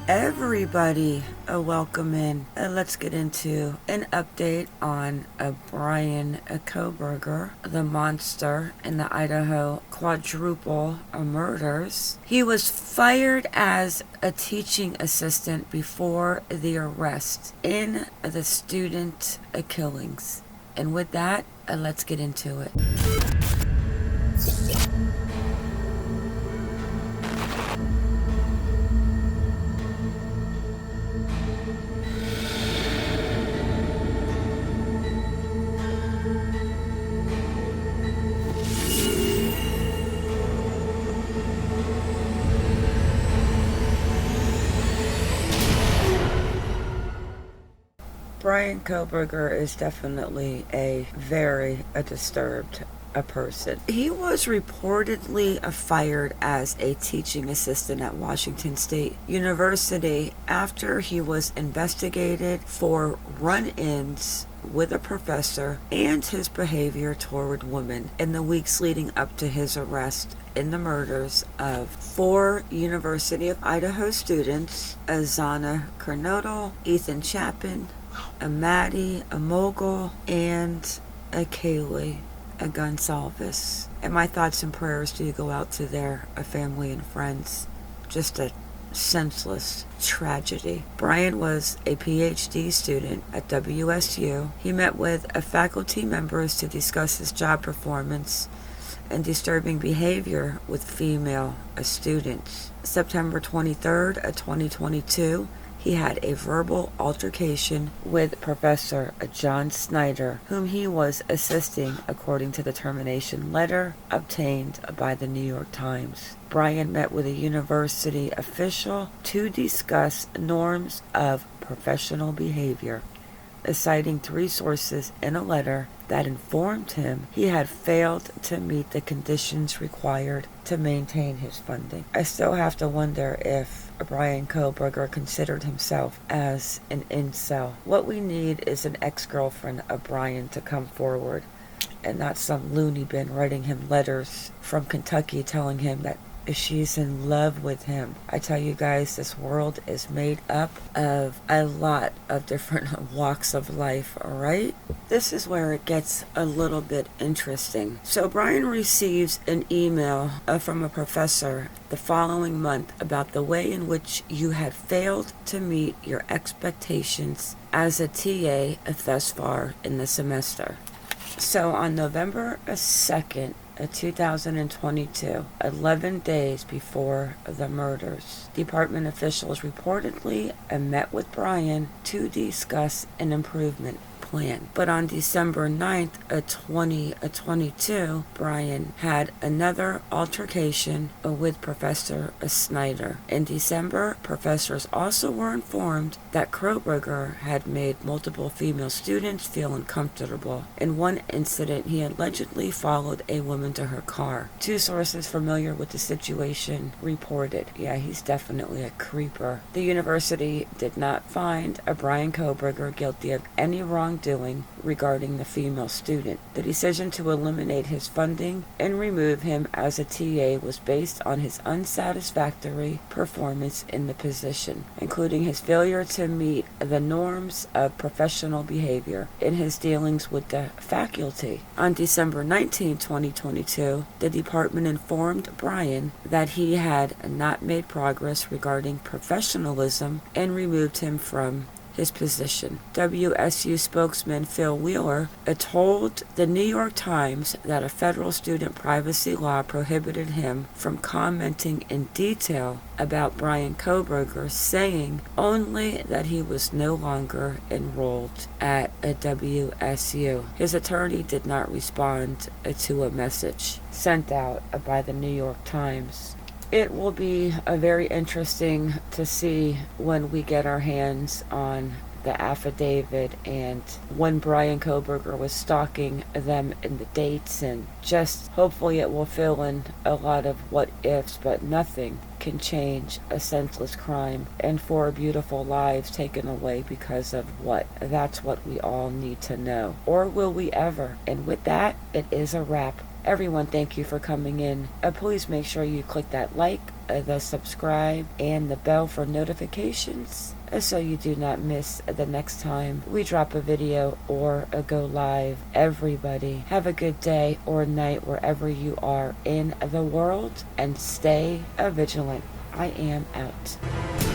Everybody, welcome in. Let's get into an update on Bryan Kohberger, the monster in the Idaho quadruple murders. He was fired as a teaching assistant before the arrest in the student killings. And with that, let's get into it. Bryan Kohberger is definitely a very disturbed person. He was reportedly fired as a teaching assistant at Washington State University after he was investigated for run-ins with a professor and his behavior toward women in the weeks leading up to his arrest in the murders of 4 University of Idaho students, Azana Kernodle, Ethan Chapin, a Maddie, a Mogul, and a Kaylee, a Gonsalves. And my thoughts and prayers do go out to their family and friends. Just a senseless tragedy. Bryan was a PhD student at WSU. He met with faculty members to discuss his job performance and disturbing behavior with female students. September 23rd, 2022, he had a verbal altercation with Professor John Snyder, whom he was assisting according to the termination letter obtained by the New York Times. Bryan met with a university official to discuss norms of professional behavior, citing 3 sources in a letter that informed him he had failed to meet the conditions required to maintain his funding. I still have to wonder if Bryan Kohberger considered himself as an incel. What we need is an ex-girlfriend of Bryan to come forward, and not some loony bin writing him letters from Kentucky telling him that she's in love with him. I tell you guys, this world is made up of a lot of different walks of life, alright? This is where it gets a little bit interesting. So Bryan receives an email from a professor the following month about the way in which you had failed to meet your expectations as a TA thus far in the semester. So on November 2nd, 2022, 11 days before the murders, department officials reportedly met with Bryan to discuss an improvement plan. But on December 9th, 2022, Bryan had another altercation with Professor Snyder. In December, professors also were informed that Kohberger had made multiple female students feel uncomfortable. In one incident, he allegedly followed a woman to her car. 2 sources familiar with the situation reported, yeah, he's definitely a creeper. The university did not find Bryan Kohberger guilty of any wrongdoing regarding the female student. The decision to eliminate his funding and remove him as a TA was based on his unsatisfactory performance in the position, including his failure to meet the norms of professional behavior in his dealings with the faculty. On December 19, 2022, the department informed Bryan that he had not made progress regarding professionalism and removed him from his position. WSU spokesman Phil Wheeler told the New York Times that a federal student privacy law prohibited him from commenting in detail about Bryan Kohberger, saying only that he was no longer enrolled at a WSU. His attorney did not respond to a message sent out by the New York Times. It will be very interesting to see when we get our hands on the affidavit and when Bryan Kohberger was stalking them in the dates, and just hopefully it will fill in a lot of what ifs, but nothing can change a senseless crime and 4 beautiful lives taken away because of what? That's what we all need to know. Or will we ever? And with that, it is a wrap. Everyone, thank you for coming in. Please make sure you click that like, the subscribe, and the bell for notifications so you do not miss the next time we drop a video or go live. Everybody, have a good day or night wherever you are in the world, and stay vigilant. I am out.